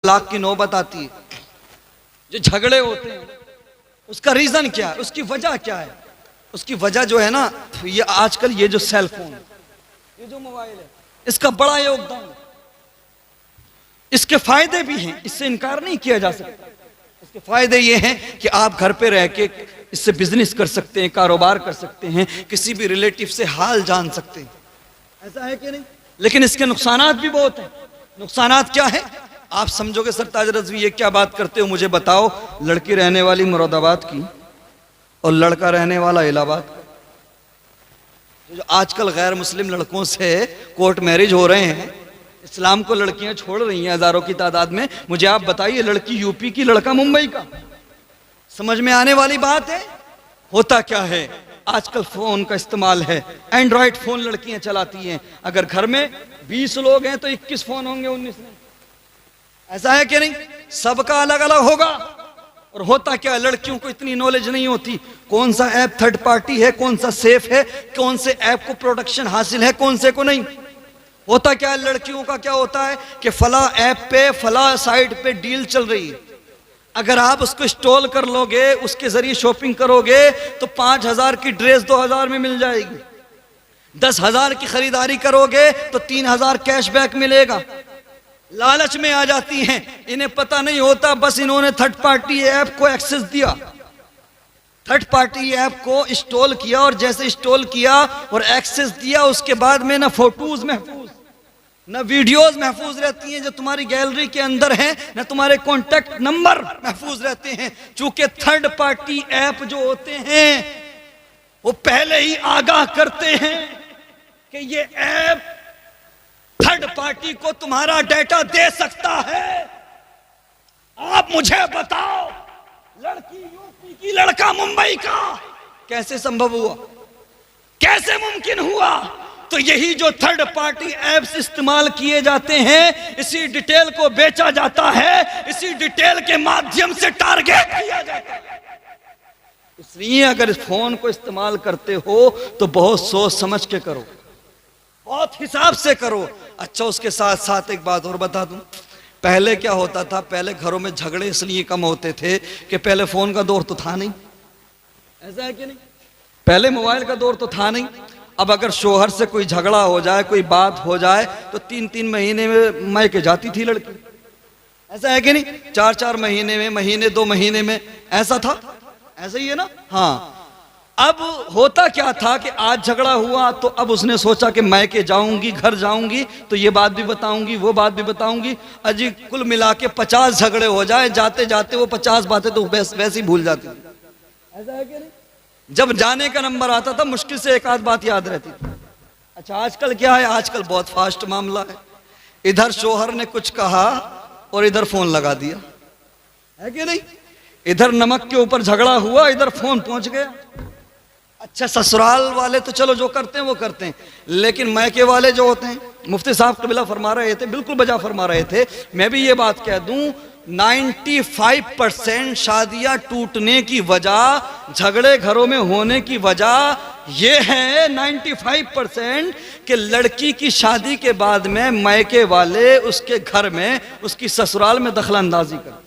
तलाक की नौबत आती है, जो झगड़े होते हैं, उसका रीजन क्या है, उसकी वजह क्या है? उसकी वजह जो है ना, ये आजकल ये जो सेल फोन, ये जो मोबाइल है, इसका बड़ा योगदान है। इसके फायदे भी हैं, इससे इनकार नहीं किया जा सकता। इसके फायदे ये हैं कि आप घर पे रह के इससे बिजनेस कर सकते हैं, कारोबार कर सकते हैं, किसी भी रिलेटिव से हाल जान सकते हैं, ऐसा है कि नहीं? लेकिन इसके नुकसानात भी बहुत हैं। नुकसानात क्या है? आप समझोगे सरताज रज़वी ये क्या बात करते हो, मुझे बताओ, लड़की रहने वाली मुरादाबाद की और लड़का रहने वाला इलाहाबाद का, जो आजकल गैर मुस्लिम लड़कों से कोर्ट मैरिज हो रहे हैं, इस्लाम को लड़कियां छोड़ रही हैं हजारों की तादाद में, मुझे आप बताइए, लड़की यूपी की, लड़का मुंबई का। समझ में आने वाली बात है। होता क्या है, आजकल फोन का इस्तेमाल है, एंड्रॉइड फोन लड़कियां चलाती हैं। अगर घर में 20 लोग हैं तो 21 फोन होंगे, 19 में, ऐसा है कि नहीं? सबका अलग अलग होगा। और होता क्या है, लड़कियों को इतनी नॉलेज नहीं होती, कौन सा ऐप थर्ड पार्टी है, कौन सा सेफ है, कौन से ऐप को प्रोटेक्शन हासिल है, कौन से को नहीं। होता क्या है, लड़कियों का क्या होता है कि फला ऐप पे, फला साइट पे डील चल रही है, अगर आप उसको इंस्टॉल कर लोगे, उसके जरिए शॉपिंग करोगे तो 5,000 की ड्रेस 2,000 में मिल जाएगी। 10,000 की खरीदारी करोगे तो 3,000 कैशबैक मिलेगा। लालच में आ जाती हैं, इन्हें पता नहीं होता, बस इन्होंने थर्ड पार्टी ऐप को एक्सेस दिया, थर्ड पार्टी ऐप को इंस्टॉल किया, और जैसे इंस्टॉल किया और एक्सेस दिया, उसके बाद में ना फोटोज महफूज, ना वीडियोस महफूज रहती हैं जो तुम्हारी गैलरी के अंदर हैं, ना तुम्हारे कॉन्टेक्ट नंबर महफूज रहते हैं। चूंकि थर्ड पार्टी ऐप जो होते हैं वो पहले ही आगाह करते हैं कि ये ऐप थर्ड पार्टी को तुम्हारा डेटा दे सकता है। आप मुझे बताओ, लड़की यूपी की, लड़का मुंबई का, कैसे संभव हुआ, कैसे मुमकिन हुआ? तो यही जो थर्ड पार्टी ऐप्स इस्तेमाल किए जाते हैं, इसी डिटेल को बेचा जाता है, इसी डिटेल के माध्यम से टारगेट किया जाता है। इसलिए अगर इस फोन को इस्तेमाल करते हो तो बहुत सोच समझ के करो, बहुत हिसाब से करो। अच्छा, उसके साथ साथ एक बात और बता दूं, पहले क्या होता था, पहले घरों में झगड़े इसलिए कम होते थे कि पहले फोन का दौर तो था नहीं, ऐसा है कि नहीं? पहले मोबाइल का दौर तो था नहीं। अब अगर शोहर से कोई झगड़ा हो जाए, कोई बात हो जाए, तो 3-3 महीने में मैके जाती थी लड़की, ऐसा है कि नहीं? 4-4 महीने में, महीने 2 महीने में, ऐसा था, ऐसा ही है ना? हाँ। अब होता क्या था कि आज झगड़ा हुआ तो अब उसने सोचा कि मैके जाऊंगी, घर जाऊंगी तो ये बात भी बताऊंगी, वो बात भी बताऊंगी, अजी कुल मिला के 50 झगड़े हो जाए, जाते जाते वो 50 बातें तो वैसे ही भूल जाती थी, ऐसा है कि नहीं? जब जाने का नंबर आता था मुश्किल से एक आध बात याद रहती थी। अच्छा, आजकल क्या है, आजकल बहुत फास्ट मामला है, इधर शोहर ने कुछ कहा और इधर फोन लगा दिया, है कि नहीं? इधर नमक के ऊपर झगड़ा हुआ, इधर फोन पहुंच गया। अच्छा, ससुराल वाले तो चलो जो करते हैं वो करते हैं, लेकिन मैके वाले जो होते हैं, मुफ्ती साहब कबिला फरमा रहे थे, बिल्कुल बजा फरमा रहे थे, मैं भी ये बात कह दूं, 95% शादियां टूटने की वजह, झगड़े घरों में होने की वजह ये है 95% कि लड़की की शादी के बाद में मैके वाले उसके घर में, उसकी ससुराल में दखल अंदाजी कर,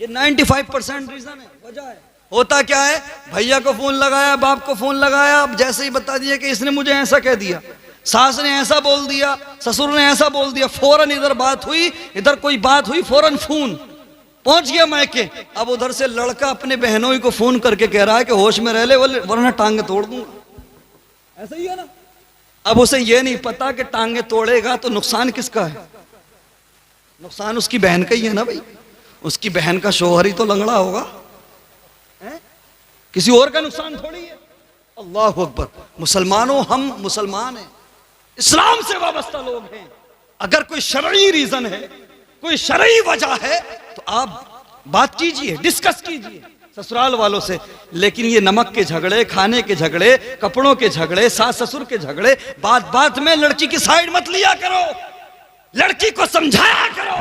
ये 95% रीजन है, वजह है। होता क्या है, भैया को फोन लगाया, बाप को फोन लगाया, अब जैसे ही बता दिया कि इसने मुझे ऐसा कह दिया, सास ने ऐसा बोल दिया, ससुर ने ऐसा बोल दिया, फौरन इधर बात हुई, इधर कोई बात हुई, फौरन फोन पहुंच गया मैके। अब उधर से लड़का अपने बहनों को फोन करके कह रहा है कि होश में रह ले वरना टांगे तोड़ दूंगा, ऐसा ही है ना? अब उसे ये नहीं पता कि टांगे तोड़ेगा तो नुकसान किसका है, नुकसान उसकी बहन का ही है ना भाई, उसकी बहन का शौहर ही तो लंगड़ा होगा, किसी और का नुकसान थोड़ी है। अल्लाह अकबर। मुसलमानों, हम मुसलमान हैं, इस्लाम से वाबस्ता लोग हैं। अगर कोई शरई रीजन है, कोई शरई वजह है तो आप बात कीजिए, डिस्कस कीजिए ससुराल वालों से। लेकिन ये नमक के झगड़े, खाने के झगड़े, कपड़ों के झगड़े, सास ससुर के झगड़े, बात बात में लड़की की साइड मत लिया करो, लड़की को समझाया करो,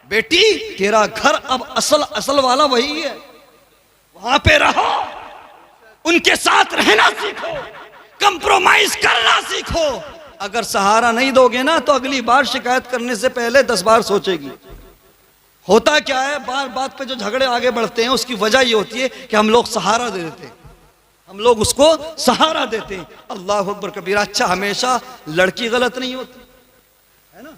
बेटी तेरा घर अब असल वाला वही है, वहां पे रहो, उनके साथ रहना सीखो, कंप्रोमाइज करना सीखो। अगर सहारा नहीं दोगे ना तो अगली बार शिकायत करने से पहले 10 बार सोचेगी। होता क्या है, बार बात पे जो झगड़े आगे बढ़ते हैं उसकी वजह ये होती है कि हम लोग सहारा दे देते हैं, हम लोग उसको सहारा देते हैं। अल्लाह अकबर कबीरा। अच्छा, हमेशा लड़की गलत नहीं होती है ना,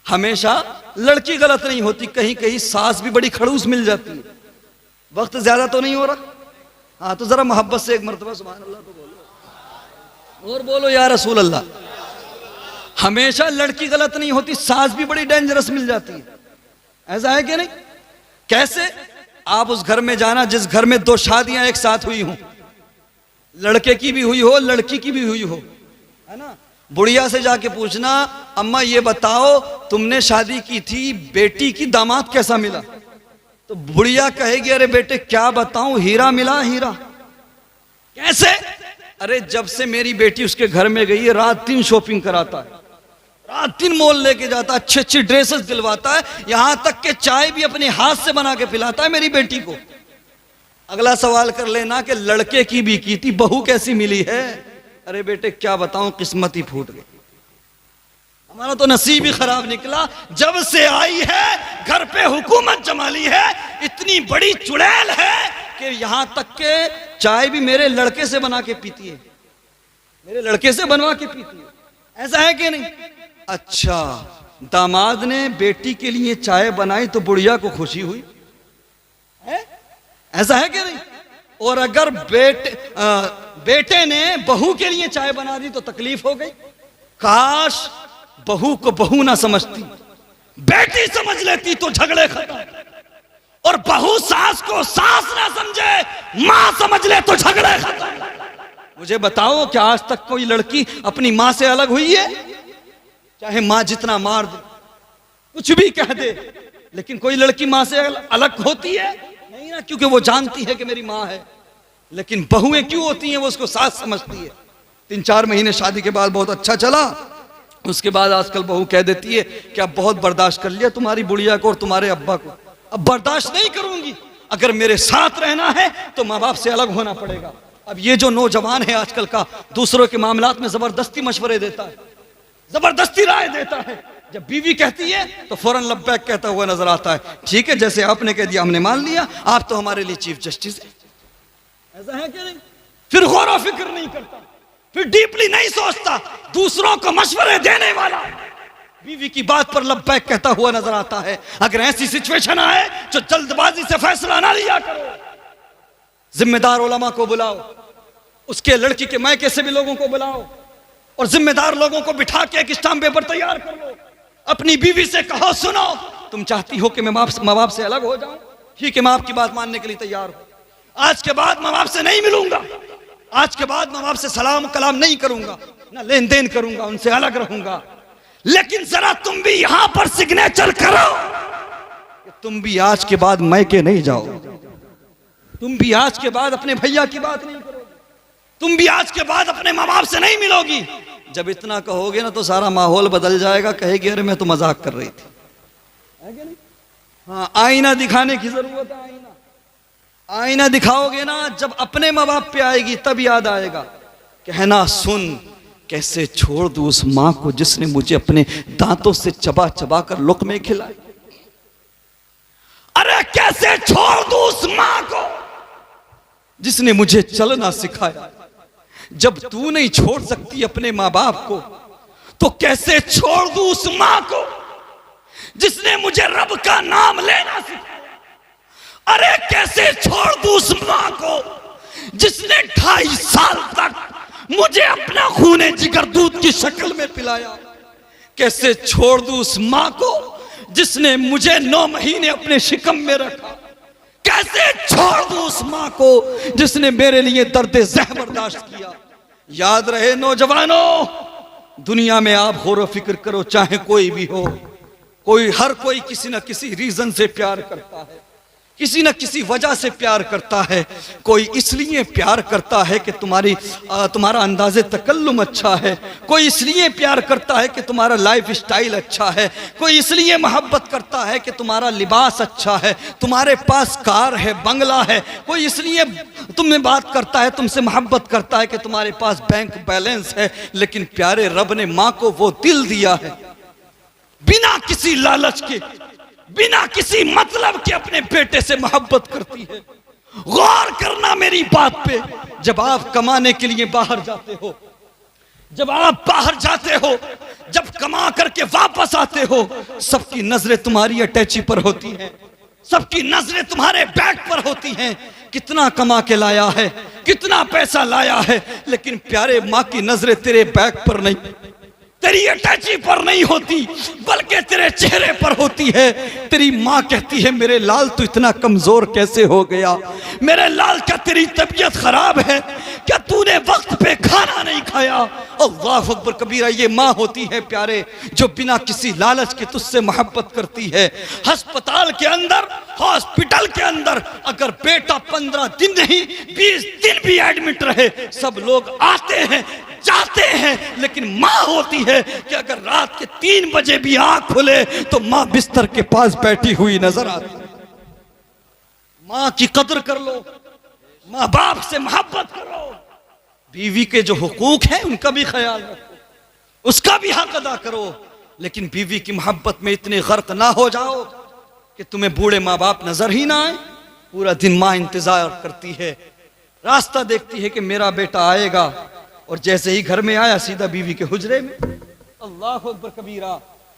हमेशा लड़की गलत नहीं होती, कहीं कहीं सास भी बड़ी खड़ूस मिल जाती है। वक्त ज्यादा तो नहीं हो रहा? हाँ, तो जरा मोहब्बत से एक मरतबा सुभान अल्लाह तो बोलो, और बोलो या रसूल अल्लाह। हमेशा लड़की गलत नहीं होती, सास भी बड़ी डेंजरस मिल जाती है। ऐसा है कि नहीं? कैसे? आप उस घर में जाना जिस घर में 2 शादियां एक साथ हुई हों, लड़के की भी हुई हो लड़की की भी हुई हो, है ना। बुढ़िया से जाके पूछना, अम्मा ये बताओ तुमने शादी की थी, बेटी की दामाद कैसा मिला? तो बुढ़िया कहेगी, अरे बेटे क्या बताऊं, हीरा मिला हीरा। कैसे? अरे जब से मेरी बेटी उसके घर में गई है, रात दिन शॉपिंग कराता है, रात दिन मॉल लेके जाता है, अच्छी अच्छी ड्रेसेस दिलवाता है, यहां तक के चाय भी अपने हाथ से बना के पिलाता है मेरी बेटी को। अगला सवाल कर लेना कि लड़के की भी की थी, बहू कैसी मिली है? अरे बेटे क्या बताऊं, किस्मत ही फूट गई, हमारा तो नसीब ही खराब निकला। जब से आई है घर पे हुकूमत जमा ली है, इतनी बड़ी चुड़ैल है कि यहां तक के चाय भी मेरे लड़के से बना के पीती है, मेरे लड़के से बनवा के पीती है। ऐसा है कि नहीं? अच्छा, दामाद ने बेटी के लिए चाय बनाई तो बुढ़िया को खुशी हुई है? ऐसा है कि नहीं? और अगर बेटे ने बहू के लिए चाय बना दी तो तकलीफ हो गई। काश बहू को बहू ना समझती, बेटी समझ लेती तो झगड़े खत्म, और बहू सास को सास ना समझे, मां समझ ले तो झगड़े खत्म। मुझे बताओ कि आज तक कोई लड़की अपनी मां से अलग हुई है? चाहे मां जितना मार दे, कुछ भी कह दे, लेकिन कोई लड़की मां से अलग होती है? नहीं ना, क्योंकि वो जानती है कि मेरी मां है। लेकिन बहुएं क्यों होती हैं? वो उसको सास समझती है। 3-4 महीने शादी के बाद बहुत अच्छा चला, उसके बाद आजकल बहू कह देती है कि अब बहुत बर्दाश्त कर लिया तुम्हारी बुढ़िया को और तुम्हारे अब्बा को, अब बर्दाश्त नहीं करूंगी, अगर मेरे साथ रहना है तो माँ बाप से अलग होना पड़ेगा। अब ये जो नौजवान है आजकल का, दूसरों के मामलात में जबरदस्ती मशवरे देता है, जबरदस्ती राय देता है। जब बीवी कहती है तो फौरन लब्बैक कहता हुआ नजर आता है। ठीक है, जैसे आपने कह दिया हमने मान लिया, आप तो हमारे लिए चीफ जस्टिस है। ऐसा है कि नहीं? फिर गौर व फिक्र नहीं करता, फिर डीपली नहीं सोचता, दूसरों को मशवरे देने वाला बीवी की बात पर लब्बैक कहता हुआ नजर आता है। अगर ऐसी सिचुएशन आए तो जल्दबाजी से फैसला ना लिया करो, जिम्मेदार उलमा को बुलाओ, उसके लड़की के मायके से भी लोगों को बुलाओ, और जिम्मेदार लोगों को बिठा के एक स्टाम्प पेपर तैयार कर लो। अपनी बीवी से कहो, सुनो तुम चाहती हो कि मैं माँ बाप से अलग हो जाऊं? ठीक है, मैं आपकी बात मानने के लिए तैयार हूं। आज के बाद माँ बाप से नहीं मिलूंगा, आज के बाद माँ बाप से सलाम कलाम नहीं करूंगा, ना लेन देन करूंगा, उनसे अलग रहूंगा। लेकिन जरा तुम भी यहां पर सिग्नेचर करो कि तुम भी आज के बाद मैके नहीं जाओ, तुम भी आज के बाद अपने भैया की बात नहीं करोगे, तुम भी आज के बाद अपने माँ बाप से नहीं मिलोगी। जब इतना कहोगे ना तो सारा माहौल बदल जाएगा, कहेगी अरे मैं तो मजाक कर रही थी, है कि नहीं? हाँ, आईना दिखाने की जरूरत है। आईना दिखाओगे ना, जब अपने माँ बाप पे आएगी तब याद आएगा। कहना, सुन कैसे छोड़ दूं उस मां को जिसने मुझे अपने दांतों से चबा चबा कर लुक़मे खिलाए। अरे कैसे छोड़ दूं उस मां को जिसने मुझे चलना सिखाया। जब तू नहीं छोड़ सकती अपने माँ बाप को, तो कैसे छोड़ दूं उस मां को जिसने मुझे रब का नाम लेना सिखाया। अरे कैसे छोड़ दूं उस मां को जिसने 2.5 साल तक मुझे अपना खूने जिगर दूध की शक्ल में पिलाया। कैसे छोड़ दूं उस मां को जिसने मुझे 9 महीने अपने शिकम में रखा। कैसे छोड़ दूं उस मां को जिसने मेरे लिए दर्द ज़ह बर्दाश्त किया। याद रहे नौजवानों, दुनिया में आप गौर फिक्र करो, चाहे कोई भी हो, हर कोई किसी न किसी रीजन से प्यार करता है, किसी न किसी वजह से प्यार करता है। कोई इसलिए प्यार करता है कि तुम्हारा अंदाज़े तकल्लुम अच्छा है, कोई इसलिए प्यार करता है कि तुम्हारा लाइफ स्टाइल अच्छा है, कोई इसलिए मोहब्बत करता है कि तुम्हारा लिबास अच्छा है, तुम्हारे पास कार है, बंगला है, कोई इसलिए तुमने बात करता है, तुमसे मोहब्बत करता है कि तुम्हारे पास बैंक बैलेंस है। लेकिन प्यारे रब ने माँ को वो दिल दिया है, बिना किसी लालच के, बिना किसी मतलब के अपने बेटे से मोहब्बत करती है। गौर करना मेरी बात पे, जब आप कमाने के लिए बाहर जाते हो, जब आप बाहर जाते हो, जब कमा करके वापस आते हो, सबकी नजरें तुम्हारी अटैची पर होती हैं, सबकी नजरें तुम्हारे बैग पर होती हैं। कितना कमा के लाया है, कितना पैसा लाया है, लेकिन प्यारे माँ की नजरें तेरे बैग पर नहीं, तेरी अटैची पर नहीं होती, बल्कि तेरे चेहरे पर होती है। तेरी माँ कहती है मेरे लाल तू इतना कमजोर कैसे हो गया, मेरे लाल क्या तेरी तबीयत खराब है, क्या तूने वक्त पे खाना नहीं खाया। अल्लाह अकबर कबीरा, ये माँ होती है प्यारे जो बिना किसी लालच के तुझसे मोहब्बत करती है। अस्पताल के अंदर, हॉस्पिटल के अंदर अगर बेटा 15 दिन नहीं 20 दिन भी एडमिट रहे, सब लोग आते हैं जाते हैं, लेकिन माँ होती है कि अगर रात के 3 बजे भी आंख खुले तो माँ बिस्तर के पास बैठी हुई नजर आती है। माँ की कदर कर लो, माँ बाप से मोहब्बत करो, बीवी के जो हुकूक हैं उनका भी ख्याल रखो, उसका भी हक अदा करो, लेकिन बीवी की मोहब्बत में इतने गर्क ना हो जाओ कि तुम्हें बूढ़े माँ बाप नजर ही ना आए। पूरा दिन माँ इंतजार करती है, रास्ता देखती है कि मेरा बेटा आएगा, और जैसे ही घर में आया सीधा बीवी के हुजरे में। अल्लाह अकबर कबीरा।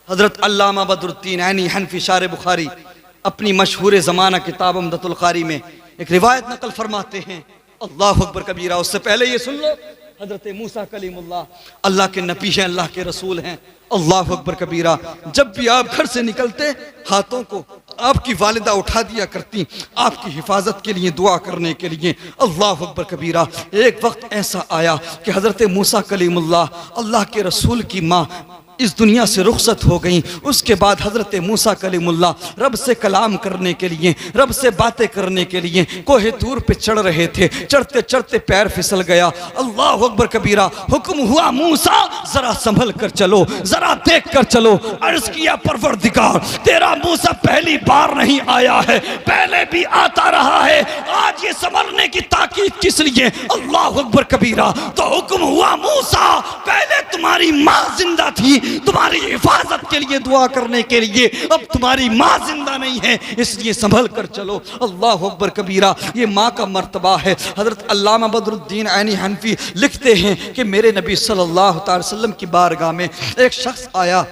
हजरत अल्लामा बदरुद्दीन ऐनी हनफी शार बुखारी अपनी मशहूर ज़माना किताब उम्दतुल क़ारी में एक रिवायत नकल फरमाते हैं। अल्लाह अकबर कबीरा। उससे पहले ये सुन लो, हजरत मूसा कलीमुल्लाह अल्लाह के नबी हैं, अल्लाह के रसूल हैं। अल्लाह अकबर कबीरा। जब भी आप घर से निकलते हाथों को आपकी वालिदा उठा दिया करती आपकी हिफाजत के लिए, दुआ करने के लिए। अल्लाह अकबर कबीरा। एक वक्त ऐसा आया कि हजरत मूसा कलीमुल्लाह अल्लाह के रसूल की माँ इस दुनिया से रुखसत हो गई। उसके बाद हजरत मूसा कलीमुल्लाह रब से कलाम करने के लिए, रब से बातें करने के लिए कोहे तूर पे चढ़ रहे थे। चढ़ते चढ़ते पैर फिसल गया। अल्लाह अकबर कबीरा। हुक्म हुआ मूसा जरा संभल कर चलो, जरा देख कर चलो। अर्ज किया परवरदिगार तेरा मूसा पहली बार नहीं आया है, पहले भी आता रहा है, आज ये संभलने की ताकीद किस लिए। अल्लाह अकबर कबीरा। तो हुक्म हुआ मूसा पहले तुम्हारी माँ जिंदा थी, तुम्हारी हिफाजत के लिए, दुआ करने के लिए, अब तुम्हारी माँ जिंदा नहीं है, इसलिए संभल कर चलो। अल्लाह अकबर कबीरा। ये माँ का मर्तबा है। हजरत अल्लामा बदरुद्दीन ऐनी हनफी लिखते हैं कि मेरे नबी सल्लल्लाहु अलैहि वसल्लम की बारगाह में एक शख्स आया।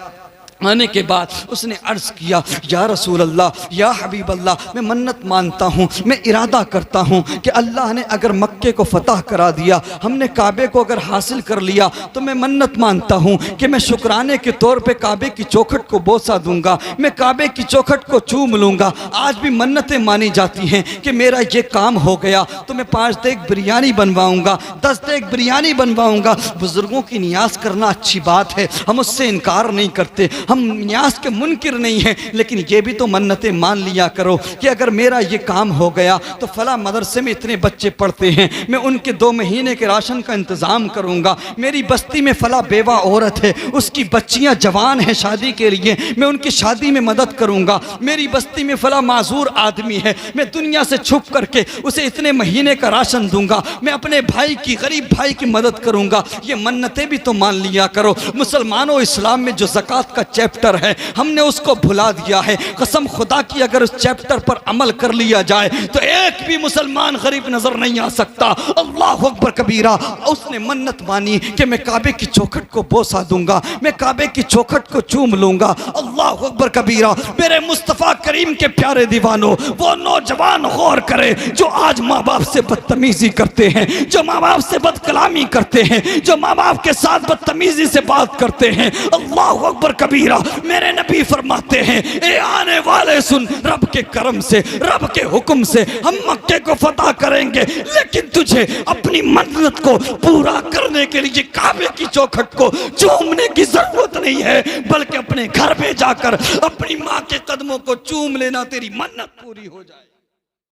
आने के बाद उसने अर्ज किया या रसूल अल्लाह, या हबीब अल्लाह, मैं मन्नत मानता हूँ, मैं इरादा करता हूँ कि अल्लाह ने अगर मक्के को फतह करा दिया, हमने काबे को अगर हासिल कर लिया, तो मैं मन्नत मानता हूँ कि मैं शुक्राने के तौर पे काबे की चौखट को बोसा दूंगा, मैं काबे की चौखट को चूम लूँगा। आज भी मन्नतें मानी जाती हैं कि मेरा ये काम हो गया तो मैं 5 देग बिरयानी बनवाऊँगा, 10 देग बिरयानी बनवाऊँगा। बुज़ुर्गों की नियाज करना अच्छी बात है, हम उससे इनकार नहीं करते, हम न्यास के मुनकिर नहीं हैं, लेकिन ये भी तो मन्नतें मान लिया करो कि अगर मेरा ये काम हो गया तो फला मदरसे में इतने बच्चे पढ़ते हैं, मैं उनके 2 महीने के राशन का इंतज़ाम करूंगा। मेरी बस्ती में फला बेवा औरत है, उसकी बच्चियां जवान हैं शादी के लिए, मैं उनकी शादी में मदद करूंगा। मेरी बस्ती में फला माजूर आदमी है, मैं दुनिया से छुप करके उसे इतने महीने का राशन दूंगा, मैं अपने भाई की, गरीब भाई की मदद करूंगा। ये मन्नतें भी तो मान लिया करो। मुसलमानों, इस्लाम में जो ज़कात का चैप्टर है हमने उसको भुला दिया है। कसम खुदा की अगर उस चैप्टर पर अमल कर लिया जाए तो एक भी मुसलमान गरीब नजर नहीं आ सकता। अल्लाह अकबर कबीरा। उसने मन्नत मानी कि मैं काबे की चौखट को बोसा दूंगा, मैं काबे की चौखट को चूम लूंगा। अल्लाह अकबर कबीरा। मेरे मुस्तफ़ा करीम के प्यारे दीवानों, वो नौजवान गौर करे जो आज माँ बाप से बदतमीजी करते हैं, जो माँ बाप से बदकलामी करते हैं, जो माँ बाप के साथ बदतमीजी से बात करते हैं। अल्लाह अकबर कबीरा। मेरे नबी फरमाते हैं ए आने वाले सुन, रब के करम से, रब के हुक्म से हम मक्के को फतह करेंगे, लेकिन तुझे अपनी मन्नत को पूरा करने के लिए काबे की चौखट को चूमने की जरूरत नहीं है, बल्कि अपने घर में जाकर अपनी माँ के कदमों को चूम लेना, तेरी मन्नत पूरी हो जाए।